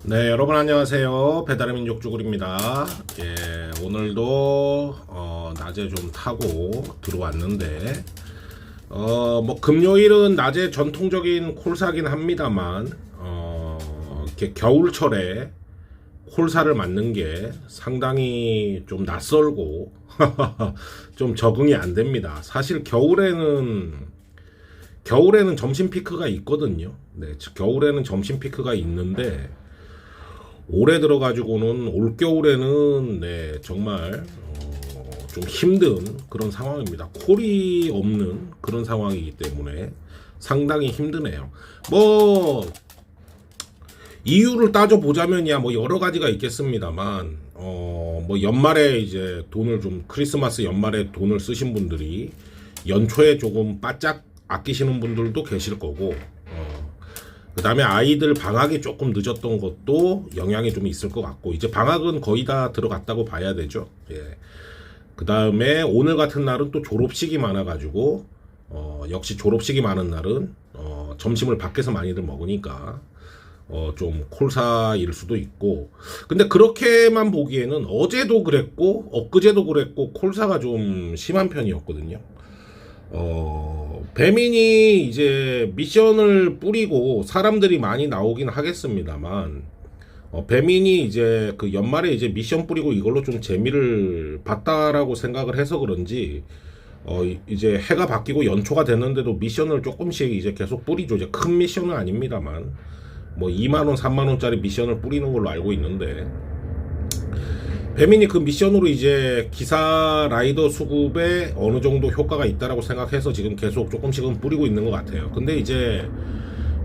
네, 여러분 안녕하세요. 배달의 민족 쭈구리입니다. 오늘도 낮에 좀 타고 들어왔는데 뭐 금요일은 낮에 전통적인 콜사긴 합니다만 이렇게 겨울철에 콜사를 맞는 게 상당히 좀 낯설고 좀 적응이 안 됩니다. 사실 겨울에는 점심 피크가 있거든요. 네, 겨울에는 점심 피크가 있는데 올해 들어가지고는 올겨울에는 네, 정말 좀 힘든 그런 상황입니다. 콜이 없는 그런 상황이기 때문에 상당히 힘드네요. 뭐 이유를 따져 보자면야 뭐 여러 가지가 있겠습니다만 뭐 연말에 이제 돈을 좀 크리스마스 연말에 돈을 쓰신 분들이 연초에 조금 바짝 아끼시는 분들도 계실 거고 그 다음에 아이들 방학이 조금 늦었던 것도 영향이 좀 있을 것 같고 이제 방학은 거의 다 들어갔다고 봐야 되죠. 그 다음에 오늘 같은 날은 또 졸업식이 많아가지고 역시 졸업식이 많은 날은 점심을 밖에서 많이들 먹으니까 좀 콜사일 수도 있고 근데 그렇게만 보기에는 어제도 그랬고 엊그제도 그랬고 콜사가 좀 심한 편이었거든요. 배민이 이제 미션을 뿌리고 사람들이 많이 나오긴 하겠습니다만 배민이 이제 그 연말에 이제 미션 뿌리고 이걸로 좀 재미를 봤다라고 생각을 해서 그런지 이제 해가 바뀌고 연초가 됐는데도 미션을 조금씩 이제 계속 뿌리죠. 이제 큰 미션은 아닙니다만 뭐 2만원 3만원짜리 미션을 뿌리는 걸로 알고 있는데 배민이 그 미션으로 이제 기사 라이더 수급에 어느 정도 효과가 있다라고 생각해서 지금 계속 조금씩은 뿌리고 있는 것 같아요. 근데 이제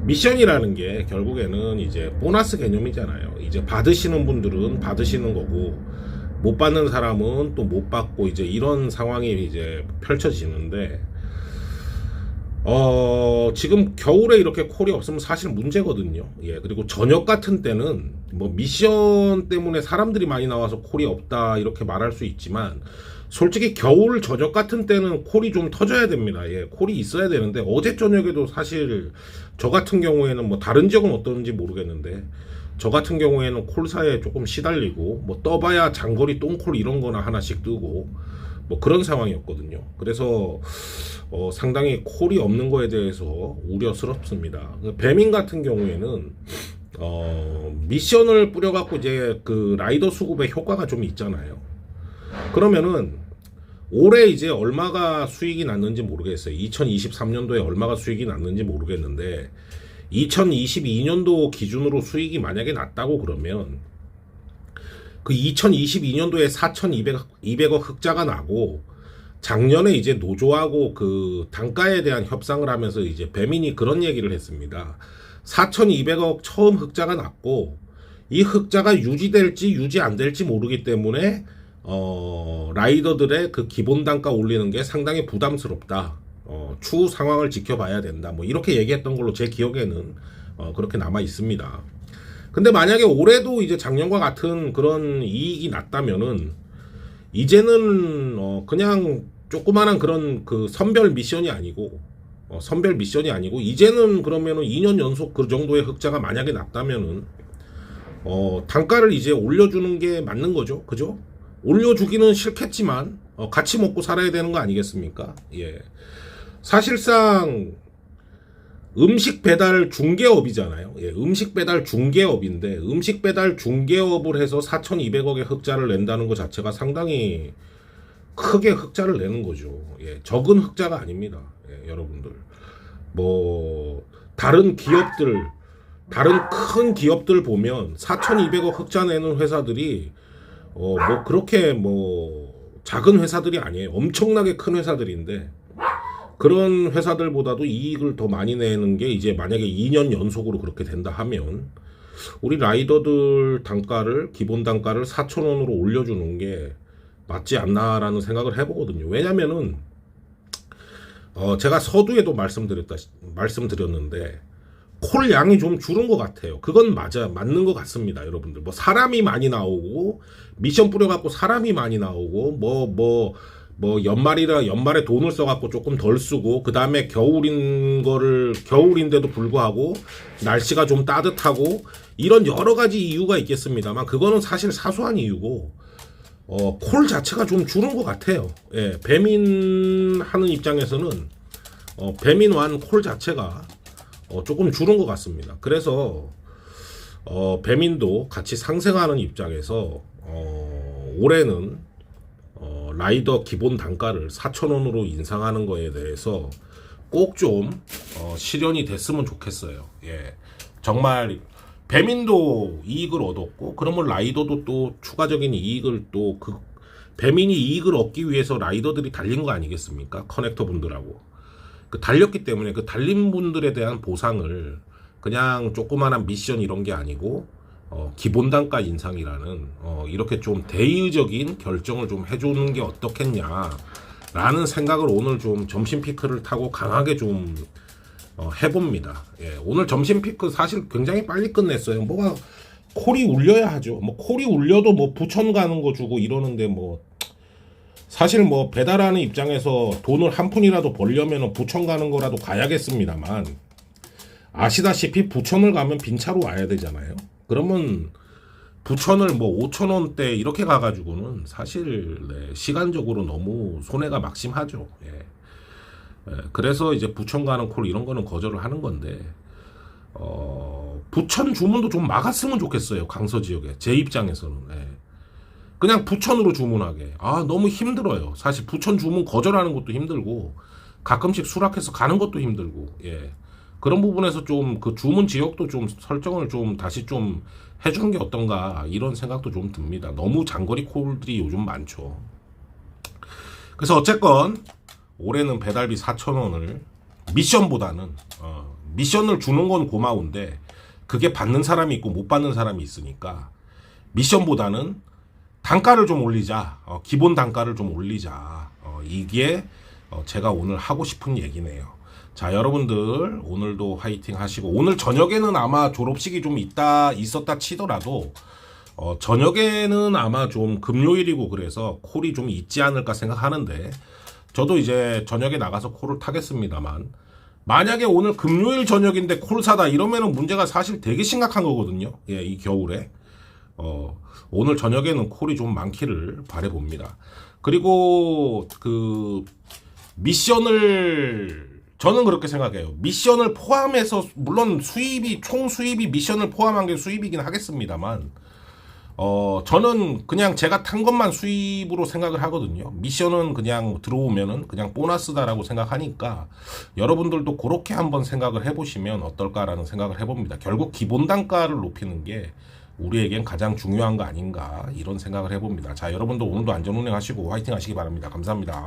미션이라는 게 결국에는 이제 보너스 개념이잖아요. 이제 받으시는 분들은 받으시는 거고 못 받는 사람은 또 못 받고 이제 이런 상황이 이제 펼쳐지는데 지금 겨울에 이렇게 콜이 없으면 사실 문제거든요. 그리고 저녁 같은 때는 뭐 미션 때문에 사람들이 많이 나와서 콜이 없다 이렇게 말할 수 있지만 솔직히 겨울 저녁 같은 때는 콜이 좀 터져야 됩니다. 콜이 있어야 되는데 어제 저녁에도 사실 저 같은 경우에는 뭐 다른 지역은 어떤지 모르겠는데 저 같은 경우에는 콜사에 조금 시달리고 뭐 떠봐야 장거리 똥콜 이런 거나 하나씩 뜨고 뭐 그런 상황이었거든요. 그래서 상당히 콜이 없는 거에 대해서 우려스럽습니다. 배민 같은 경우에는 미션을 뿌려갖고 이제 그 라이더 수급에 효과가 좀 있잖아요. 그러면은 올해 이제 얼마가 수익이 났는지 모르겠어요. 2023년도에 얼마가 수익이 났는지 모르겠는데 2022년도 기준으로 수익이 만약에 났다고 그러면 그 2022년도에 4,200억 흑자가 나고 작년에 이제 노조하고 그 단가에 대한 협상을 하면서 이제 배민이 그런 얘기를 했습니다. 4,200억 처음 흑자가 났고 이 흑자가 유지될지 유지 안 될지 모르기 때문에 라이더들의 그 기본 단가 올리는 게 상당히 부담스럽다. 추후 상황을 지켜봐야 된다. 뭐 이렇게 얘기했던 걸로 제 기억에는 그렇게 남아 있습니다. 근데 만약에 올해도 이제 작년과 같은 그런 이익이 났다면은 이제는 그냥 조그마한 그런 그 선별 미션이 아니고 이제는 그러면은 2년 연속 그 정도의 흑자가 만약에 났다면은 단가를 이제 올려주는 게 맞는 거죠. 그죠? 올려주기는 싫겠지만 같이 먹고 살아야 되는 거 아니겠습니까? 사실상 음식 배달 중개업이잖아요. 음식 배달 중개업인데 음식 배달 중개업을 해서 4,200억의 흑자를 낸다는 것 자체가 상당히 크게 흑자를 내는 거죠. 적은 흑자가 아닙니다. 여러분들 뭐 다른 큰 기업들 보면 4,200억 흑자 내는 회사들이 뭐 그렇게 뭐 작은 회사들이 아니에요. 엄청나게 큰 회사들인데 그런 회사들보다도 이익을 더 많이 내는 게 이제 만약에 2년 연속으로 그렇게 된다 하면 우리 라이더들 기본 단가를 4,000원으로 올려주는 게 맞지 않나라는 생각을 해보거든요. 왜냐면은 제가 서두에도 말씀드렸는데 콜 양이 좀 줄은 것 같아요. 그건 맞는 것 같습니다, 여러분들. 뭐 사람이 많이 나오고 미션 뿌려갖고 사람이 많이 나오고 뭐 뭐 연말에 돈을 써갖고 조금 덜 쓰고 그 다음에 겨울인데도 불구하고 날씨가 좀 따뜻하고 이런 여러 가지 이유가 있겠습니다만 그거는 사실 사소한 이유고 콜 자체가 좀 줄은 것 같아요. 예, 배민 하는 입장에서는 배민완 콜 자체가 조금 줄은 것 같습니다. 그래서 배민도 같이 상생하는 입장에서 올해는 라이더 기본 단가를 4,000원으로 인상하는 거에 대해서 꼭 좀 실현이 됐으면 좋겠어요. 예, 정말 배민도 이익을 얻었고 그러면 라이더도 또 추가적인 이익을 또 그 배민이 이익을 얻기 위해서 라이더들이 달린 거 아니겠습니까? 커넥터 분들하고 그 달렸기 때문에 그 달린 분들에 대한 보상을 그냥 조그마한 미션 이런 게 아니고 기본 단가 인상이라는 이렇게 좀 대의적인 결정을 좀 해주는 게 어떻겠냐라는 생각을 오늘 좀 점심 피크를 타고 강하게 좀 해봅니다. 예, 오늘 점심 피크 사실 굉장히 빨리 끝냈어요. 뭐가 콜이 울려야 하죠. 뭐 콜이 울려도 뭐 부천 가는 거 주고 이러는데 뭐 사실 뭐 배달하는 입장에서 돈을 한 푼이라도 벌려면 부천 가는 거라도 가야겠습니다만 아시다시피 부천을 가면 빈차로 와야 되잖아요. 그러면 부천을 뭐 5,000원대 이렇게 가가지고는 사실 시간적으로 너무 손해가 막심하죠. 예. 그래서 이제 부천 가는 콜 이런 거는 거절을 하는 건데 부천 주문도 좀 막았으면 좋겠어요. 강서 지역에 제 입장에서는 그냥 부천으로 주문하게. 너무 힘들어요. 사실 부천 주문 거절하는 것도 힘들고 가끔씩 수락해서 가는 것도 힘들고 그런 부분에서 좀 그 주문 지역도 좀 설정을 좀 다시 좀 해주는 게 어떤가 이런 생각도 좀 듭니다. 너무 장거리 콜들이 요즘 많죠. 그래서 어쨌건 올해는 배달비 4,000원을 미션보다는 미션을 주는 건 고마운데 그게 받는 사람이 있고 못 받는 사람이 있으니까 미션보다는 단가를 좀 올리자. 기본 단가를 좀 올리자. 이게 제가 오늘 하고 싶은 얘기네요. 자, 여러분들 오늘도 화이팅 하시고 오늘 저녁에는 아마 졸업식이 좀 있었다 치더라도 저녁에는 아마 좀 금요일이고 그래서 콜이 좀 있지 않을까 생각하는데 저도 이제 저녁에 나가서 콜을 타겠습니다만 만약에 오늘 금요일 저녁인데 콜 사다 이러면은 문제가 사실 되게 심각한 거거든요. 예, 이 겨울에 오늘 저녁에는 콜이 좀 많기를 바라봅니다. 그리고 그 미션을 저는 그렇게 생각해요. 미션을 포함해서 물론 총 수입이 미션을 포함한 게 수입이긴 하겠습니다만 저는 그냥 제가 탄 것만 수입으로 생각을 하거든요. 미션은 그냥 들어오면은 그냥 보너스다라고 생각하니까 여러분들도 그렇게 한번 생각을 해보시면 어떨까라는 생각을 해봅니다. 결국 기본 단가를 높이는 게 우리에겐 가장 중요한 거 아닌가 이런 생각을 해봅니다. 자, 여러분도 오늘도 안전운행하시고 화이팅 하시기 바랍니다. 감사합니다.